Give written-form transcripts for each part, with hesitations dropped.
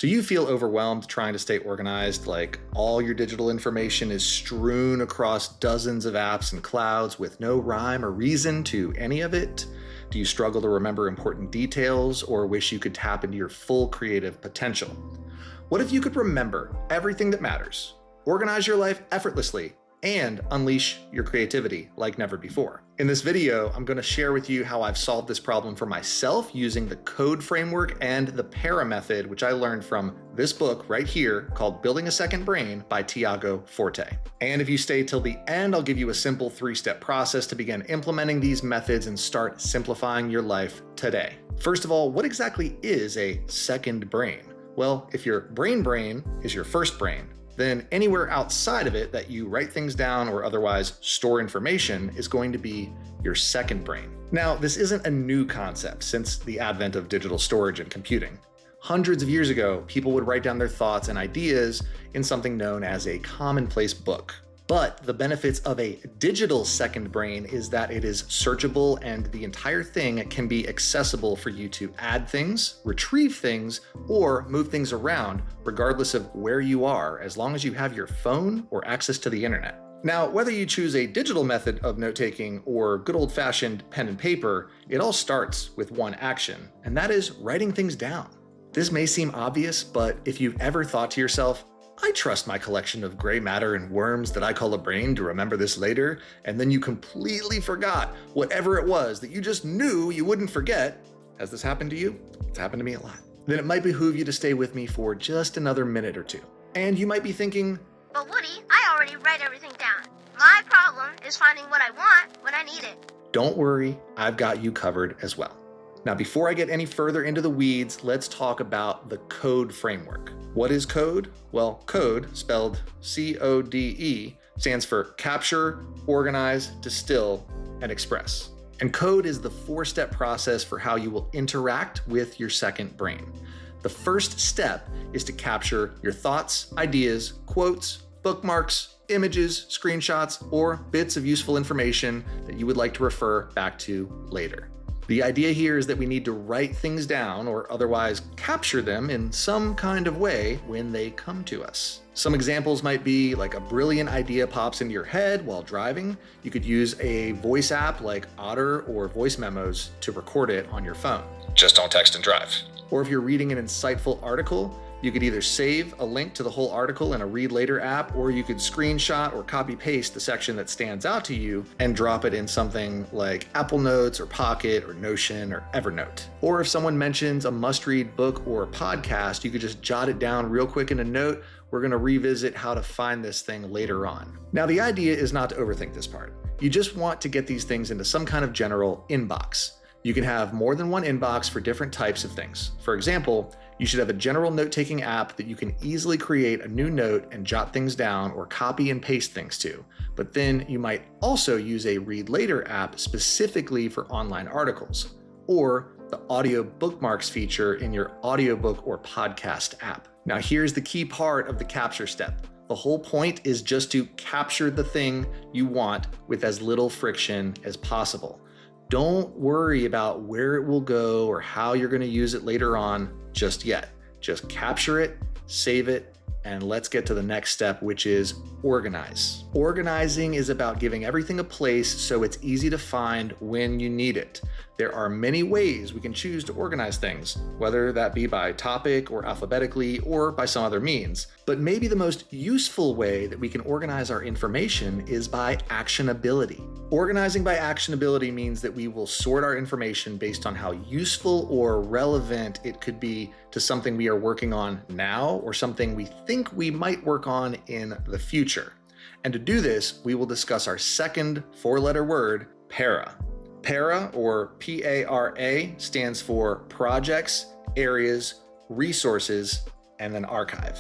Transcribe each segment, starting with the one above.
Do you feel overwhelmed trying to stay organized, like all your digital information is strewn across dozens of apps and clouds with no rhyme or reason to any of it? Do you struggle to remember important details or wish you could tap into your full creative potential? What if you could remember everything that matters, organize your life effortlessly, and unleash your creativity like never before? In this video, I'm going to share with you how I've solved this problem for myself using the CODE framework and the PARA method, which I learned from this book right here called Building a Second Brain by Tiago Forte. And if you stay till the end, I'll give you a simple 3-step process to begin implementing these methods and start simplifying your life today. First of all, what exactly is a second brain? Well, if your brain is your first brain, then anywhere outside of it that you write things down or otherwise store information is going to be your second brain. Now, this isn't a new concept since the advent of digital storage and computing. Hundreds of years ago, people would write down their thoughts and ideas in something known as a commonplace book. But the benefits of a digital second brain is that it is searchable and the entire thing can be accessible for you to add things, retrieve things, or move things around regardless of where you are, as long as you have your phone or access to the internet. Now, whether you choose a digital method of note-taking or good old-fashioned pen and paper, it all starts with one action, and that is writing things down. This may seem obvious, but if you've ever thought to yourself, I trust my collection of gray matter and worms that I call a brain to remember this later, and then you completely forgot whatever it was that you just knew you wouldn't forget. Has this happened to you? It's happened to me a lot. Then it might behoove you to stay with me for just another minute or two. And you might be thinking, but Woody, I already write everything down. My problem is finding what I want when I need it. Don't worry, I've got you covered as well. Now, before I get any further into the weeds, let's talk about the CODE framework. What is CODE? Well, CODE, spelled C-O-D-E, stands for Capture, Organize, Distill, and Express. And CODE is the 4-step process for how you will interact with your second brain. The first step is to capture your thoughts, ideas, quotes, bookmarks, images, screenshots, or bits of useful information that you would like to refer back to later. The idea here is that we need to write things down or otherwise capture them in some kind of way when they come to us. Some examples might be like a brilliant idea pops into your head while driving. You could use a voice app like Otter or Voice Memos to record it on your phone. Just don't text and drive. Or if you're reading an insightful article, you could either save a link to the whole article in a Read Later app, or you could screenshot or copy paste the section that stands out to you and drop it in something like Apple Notes or Pocket or Notion or Evernote. Or if someone mentions a must-read book or podcast, you could just jot it down real quick in a note. We're going to revisit how to find this thing later on. Now, the idea is not to overthink this part. You just want to get these things into some kind of general inbox. You can have more than one inbox for different types of things. For example, you should have a general note-taking app that you can easily create a new note and jot things down or copy and paste things to. But then you might also use a Read Later app specifically for online articles, or the audio bookmarks feature in your audiobook or podcast app. Now, here's the key part of the capture step. The whole point is just to capture the thing you want with as little friction as possible. Don't worry about where it will go or how you're going to use it later on just yet. Just capture it, save it, and let's get to the next step, which is organize. Organizing is about giving everything a place so it's easy to find when you need it. There are many ways we can choose to organize things, whether that be by topic or alphabetically or by some other means. But maybe the most useful way that we can organize our information is by actionability. Organizing by actionability means that we will sort our information based on how useful or relevant it could be to something we are working on now or something we think we might work on in the future. And to do this, we will discuss our second 4-letter word, PARA. PARA, or P-A-R-A, stands for Projects, Areas, Resources, and then Archive.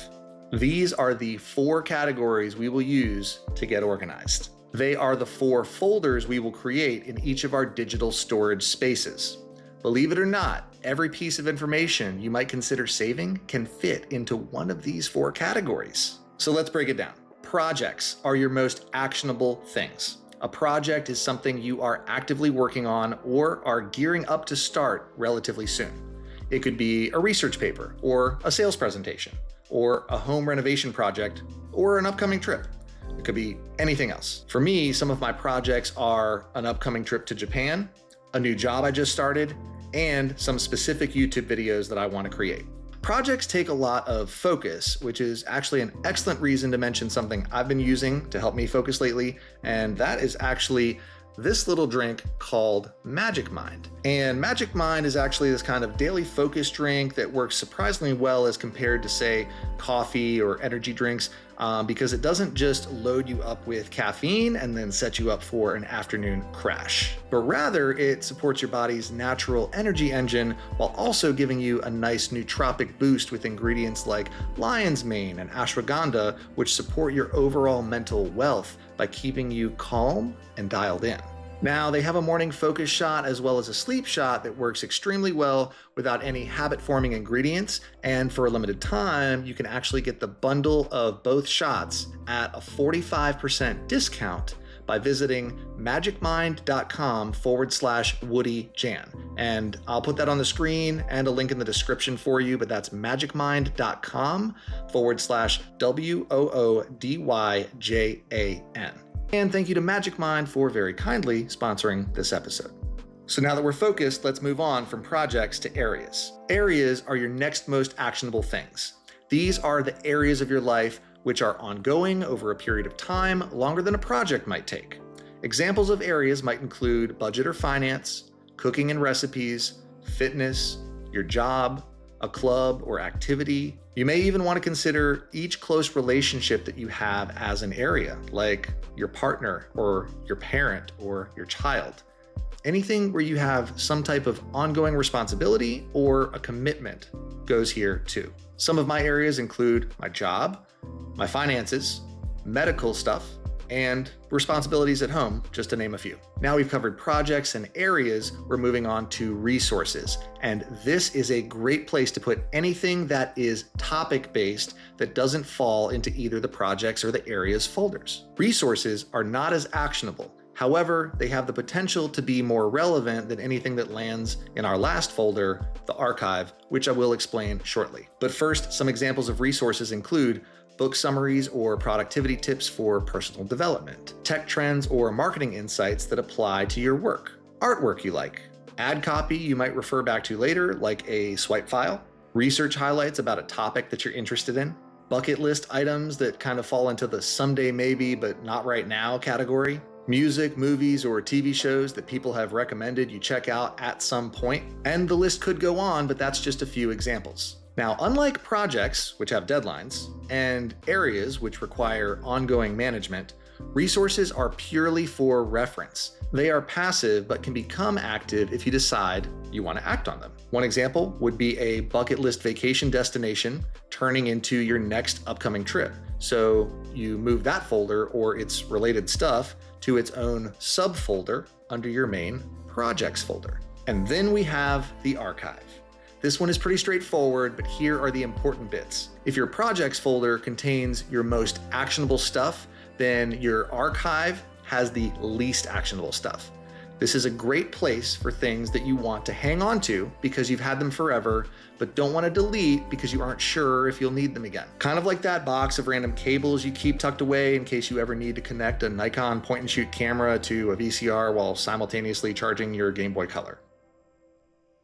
These are the 4 categories we will use to get organized. They are the 4 folders we will create in each of our digital storage spaces. Believe it or not, every piece of information you might consider saving can fit into one of these 4 categories. So let's break it down. Projects are your most actionable things. A project is something you are actively working on or are gearing up to start relatively soon. It could be a research paper, or a sales presentation, or a home renovation project, or an upcoming trip. It could be anything else. For me, some of my projects are an upcoming trip to Japan, a new job I just started, and some specific YouTube videos that I want to create. Projects take a lot of focus, which is actually an excellent reason to mention something I've been using to help me focus lately, and that is actually this little drink called Magic Mind. And Magic Mind is actually this kind of daily focus drink that works surprisingly well as compared to, say, coffee or energy drinks, because it doesn't just load you up with caffeine and then set you up for an afternoon crash, but rather it supports your body's natural energy engine while also giving you a nice nootropic boost with ingredients like lion's mane and ashwagandha, which support your overall mental wealth by keeping you calm and dialed in. Now, they have a morning focus shot as well as a sleep shot that works extremely well without any habit-forming ingredients, and for a limited time, you can actually get the bundle of both shots at a 45% discount by visiting magicmind.com/WoodyJan. And I'll put that on the screen and a link in the description for you, but that's magicmind.com/WOODYJAN. And thank you to Magic Mind for very kindly sponsoring this episode. So now that we're focused, let's move on from projects to areas. Areas are your next most actionable things. These are the areas of your life which are ongoing over a period of time, longer than a project might take. Examples of areas might include budget or finance, cooking and recipes, fitness, your job, a club or activity. You may even want to consider each close relationship that you have as an area, like your partner or your parent or your child. Anything where you have some type of ongoing responsibility or a commitment goes here too. Some of my areas include my job, my finances, medical stuff, and responsibilities at home, just to name a few. Now we've covered projects and areas, we're moving on to resources. And this is a great place to put anything that is topic-based that doesn't fall into either the projects or the areas folders. Resources are not as actionable. However, they have the potential to be more relevant than anything that lands in our last folder, the archive, which I will explain shortly. But first, some examples of resources include book summaries or productivity tips for personal development, tech trends or marketing insights that apply to your work, artwork you like, ad copy you might refer back to later, like a swipe file, research highlights about a topic that you're interested in, bucket list items that kind of fall into the someday maybe but not right now category, music, movies, or TV shows that people have recommended you check out at some point, and the list could go on, but that's just a few examples. Now, unlike projects, which have deadlines, and areas, which require ongoing management, resources are purely for reference. They are passive, but can become active if you decide you want to act on them. One example would be a bucket list vacation destination turning into your next upcoming trip. So you move that folder or its related stuff to its own subfolder under your main projects folder. And then we have the archive. This one is pretty straightforward, but here are the important bits. If your projects folder contains your most actionable stuff, then your archive has the least actionable stuff. This is a great place for things that you want to hang on to because you've had them forever, but don't want to delete because you aren't sure if you'll need them again. Kind of like that box of random cables you keep tucked away in case you ever need to connect a Nikon point-and-shoot camera to a VCR while simultaneously charging your Game Boy Color.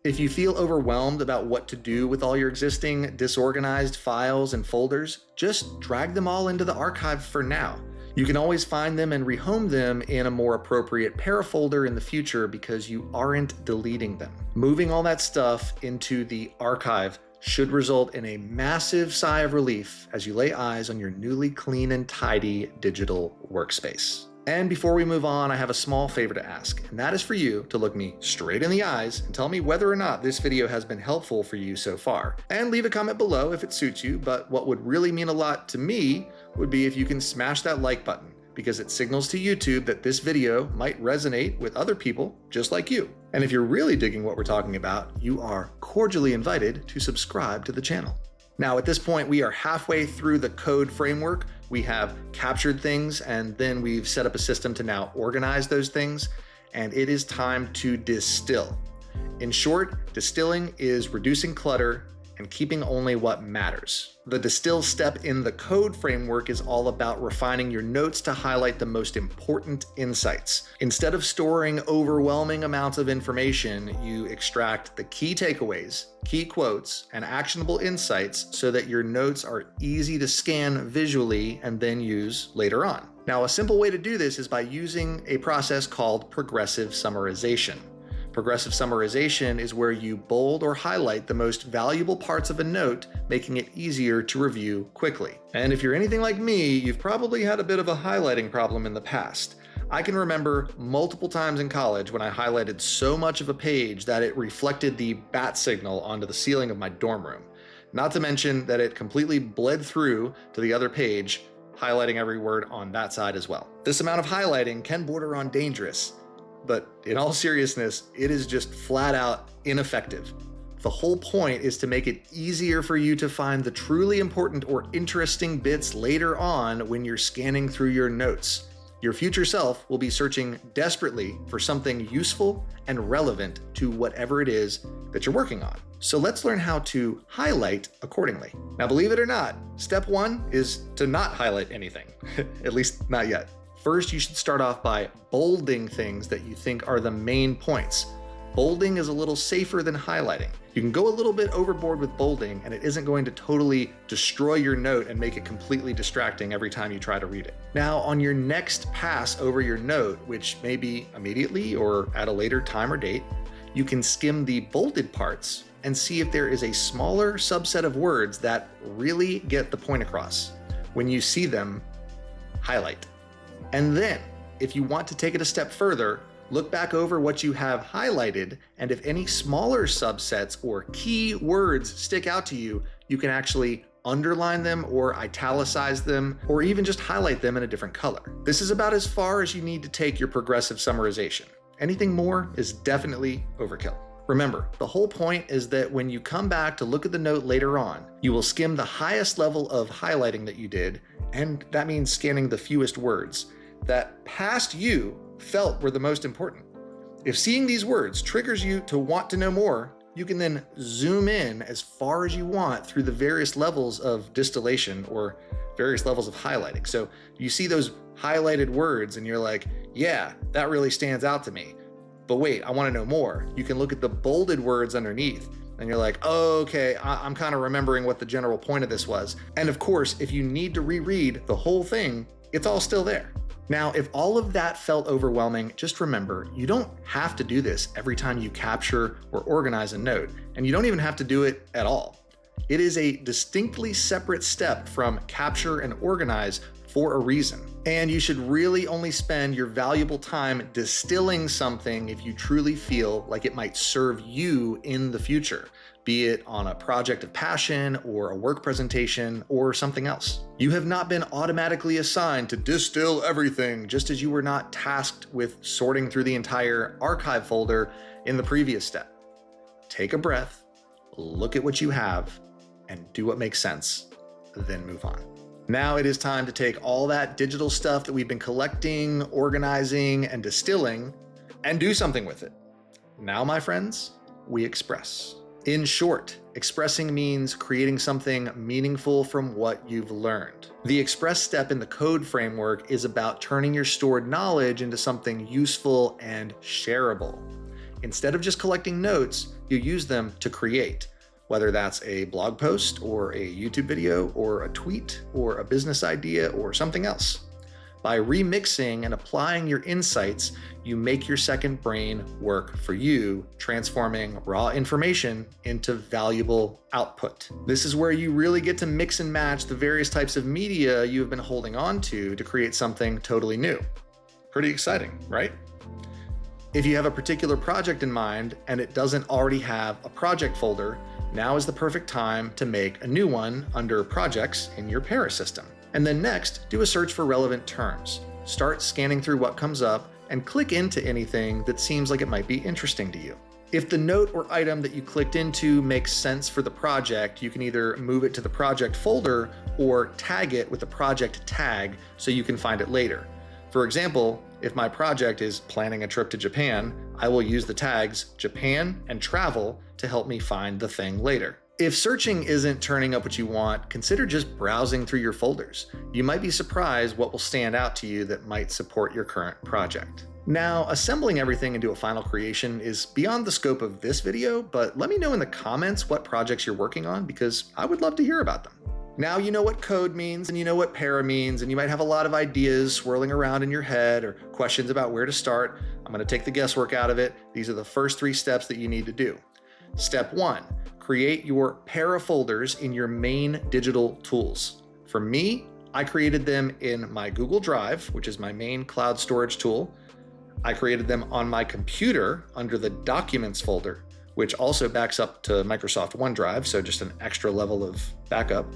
If you feel overwhelmed about what to do with all your existing disorganized files and folders, just drag them all into the archive for now. You can always find them and rehome them in a more appropriate parafolder in the future because you aren't deleting them. Moving all that stuff into the archive should result in a massive sigh of relief as you lay eyes on your newly clean and tidy digital workspace. And before we move on, I have a small favor to ask, and that is for you to look me straight in the eyes and tell me whether or not this video has been helpful for you so far. And leave a comment below if it suits you, but what would really mean a lot to me would be if you can smash that like button, because it signals to YouTube that this video might resonate with other people just like you. And if you're really digging what we're talking about, you are cordially invited to subscribe to the channel. Now, at this point, we are halfway through the code framework. We have captured things, and then we've set up a system to now organize those things, and it is time to distill. In short, distilling is reducing clutter and keeping only what matters. The distill step in the code framework is all about refining your notes to highlight the most important insights. Instead of storing overwhelming amounts of information, you extract the key takeaways, key quotes, and actionable insights so that your notes are easy to scan visually and then use later on. Now, a simple way to do this is by using a process called progressive summarization. Progressive summarization is where you bold or highlight the most valuable parts of a note, making it easier to review quickly. And if you're anything like me, you've probably had a bit of a highlighting problem in the past. I can remember multiple times in college when I highlighted so much of a page that it reflected the bat signal onto the ceiling of my dorm room. Not to mention that it completely bled through to the other page, highlighting every word on that side as well. This amount of highlighting can border on dangerous, but in all seriousness, it is just flat out ineffective. The whole point is to make it easier for you to find the truly important or interesting bits later on when you're scanning through your notes. Your future self will be searching desperately for something useful and relevant to whatever it is that you're working on. So let's learn how to highlight accordingly. Now, believe it or not, step one is to not highlight anything, at least not yet. First, you should start off by bolding things that you think are the main points. Bolding is a little safer than highlighting. You can go a little bit overboard with bolding and it isn't going to totally destroy your note and make it completely distracting every time you try to read it. Now, on your next pass over your note, which may be immediately or at a later time or date, you can skim the bolded parts and see if there is a smaller subset of words that really get the point across. When you see them, highlight. And then, if you want to take it a step further, look back over what you have highlighted, and if any smaller subsets or key words stick out to you, you can actually underline them or italicize them, or even just highlight them in a different color. This is about as far as you need to take your progressive summarization. Anything more is definitely overkill. Remember, the whole point is that when you come back to look at the note later on, you will skim the highest level of highlighting that you did, and that means scanning the fewest words that past you felt were the most important. If seeing these words triggers you to want to know more, you can then zoom in as far as you want through the various levels of distillation or various levels of highlighting. So you see those highlighted words and you're like, yeah, that really stands out to me. But wait, I want to know more. You can look at the bolded words underneath and you're like, oh, okay, I'm kind of remembering what the general point of this was. And of course, if you need to reread the whole thing, it's all still there. Now, if all of that felt overwhelming, just remember, you don't have to do this every time you capture or organize a note, and you don't even have to do it at all. It is a distinctly separate step from capture and organize for a reason. And you should really only spend your valuable time distilling something if you truly feel like it might serve you in the future, be it on a project of passion or a work presentation or something else. You have not been automatically assigned to distill everything, just as you were not tasked with sorting through the entire archive folder in the previous step. Take a breath, look at what you have, and do what makes sense, then move on. Now it is time to take all that digital stuff that we've been collecting, organizing, and distilling, and do something with it. Now, my friends, we express. In short, expressing means creating something meaningful from what you've learned. The express step in the code framework is about turning your stored knowledge into something useful and shareable. Instead of just collecting notes, you use them to create. Whether that's a blog post or a YouTube video or a tweet or a business idea or something else. By remixing and applying your insights, you make your second brain work for you, transforming raw information into valuable output. This is where you really get to mix and match the various types of media you've been holding on to create something totally new. Pretty exciting, right? If you have a particular project in mind and it doesn't already have a project folder, now is the perfect time to make a new one under projects in your Para system. And then next, do a search for relevant terms. Start scanning through what comes up and click into anything that seems like it might be interesting to you. If the note or item that you clicked into makes sense for the project, you can either move it to the project folder or tag it with a project tag so you can find it later. For example, if my project is planning a trip to Japan, I will use the tags Japan and travel to help me find the thing later. If searching isn't turning up what you want, consider just browsing through your folders. You might be surprised what will stand out to you that might support your current project. Now, assembling everything into a final creation is beyond the scope of this video, but let me know in the comments what projects you're working on because I would love to hear about them. Now you know what code means and you know what para means, and you might have a lot of ideas swirling around in your head or questions about where to start. I'm going to take the guesswork out of it. These are the first 3 steps that you need to do. Step 1, create your para folders in your main digital tools. For me, I created them in my Google Drive, which is my main cloud storage tool. I created them on my computer under the Documents folder, which also backs up to Microsoft OneDrive, so just an extra level of backup.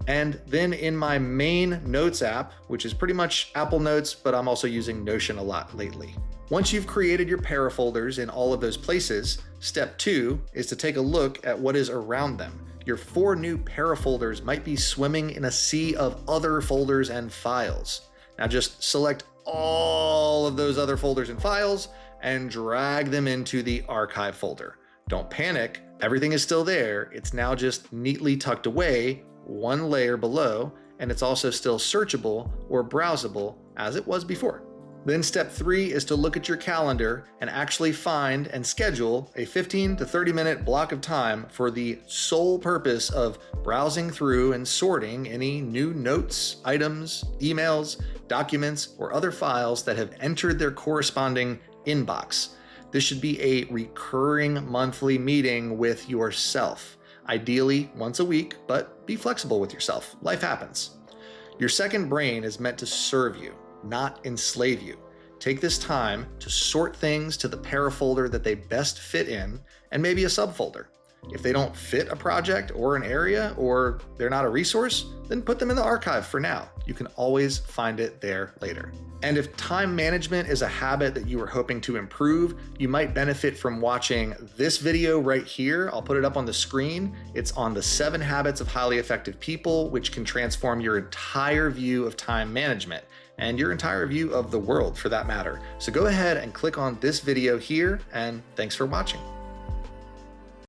And then in my main Notes app, which is pretty much Apple Notes, but I'm also using Notion a lot lately. Once you've created your para folders in all of those places, step 2 is to take a look at what is around them. Your 4 new para folders might be swimming in a sea of other folders and files. Now just select all of those other folders and files and drag them into the archive folder. Don't panic, everything is still there. It's now just neatly tucked away 1 layer below, and it's also still searchable or browsable as it was before. Then step 3 is to look at your calendar and actually find and schedule a 15 to 30 minute block of time for the sole purpose of browsing through and sorting any new notes, items, emails, documents, or other files that have entered their corresponding inbox. This should be a recurring monthly meeting with yourself, ideally once a week, but be flexible with yourself. Life happens. Your second brain is meant to serve you, not enslave you. Take this time to sort things to the para folder that they best fit in, and maybe a subfolder. If they don't fit a project or an area, or they're not a resource, then put them in the archive for now. You can always find it there later. And if time management is a habit that you are hoping to improve, you might benefit from watching this video right here. I'll put it up on the screen. It's on the 7 habits of highly effective people, which can transform your entire view of time management and your entire view of the world for that matter. So go ahead and click on this video here, and thanks for watching.